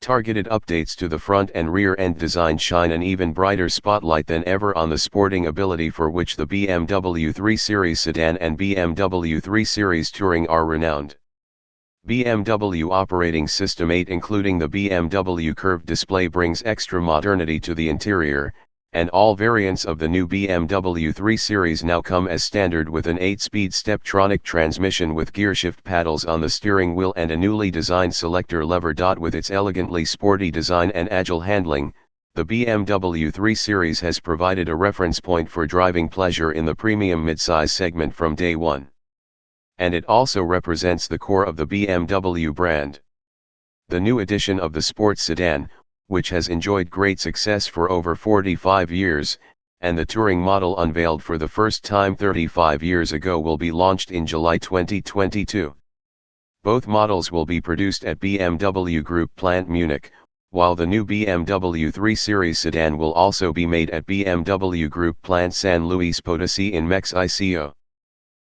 Targeted updates to the front and rear end design shine an even brighter spotlight than ever on the sporting ability for which the BMW 3 Series Sedan and BMW 3 Series Touring are renowned. BMW Operating System 8 including the BMW Curved Display brings extra modernity to the interior, and all variants of the new BMW 3 Series now come as standard with an 8-speed Steptronic transmission with gearshift paddles on the steering wheel and a newly designed selector lever. With its elegantly sporty design and agile handling, the BMW 3 Series has provided a reference point for driving pleasure in the premium midsize segment from day one. And it also represents the core of the BMW brand. The new edition of the sports sedan, which has enjoyed great success for over 45 years, and the touring model unveiled for the first time 35 years ago will be launched in July 2022. Both models will be produced at BMW Group Plant Munich, while the new BMW 3 Series sedan will also be made at BMW Group Plant San Luis Potosí in Mexico.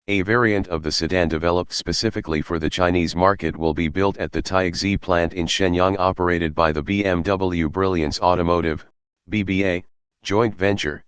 A variant of the sedan developed specifically for the Chinese market will be built at the Tiexi plant in Shenyang, operated by the BMW Brilliance Automotive (BBA) joint venture.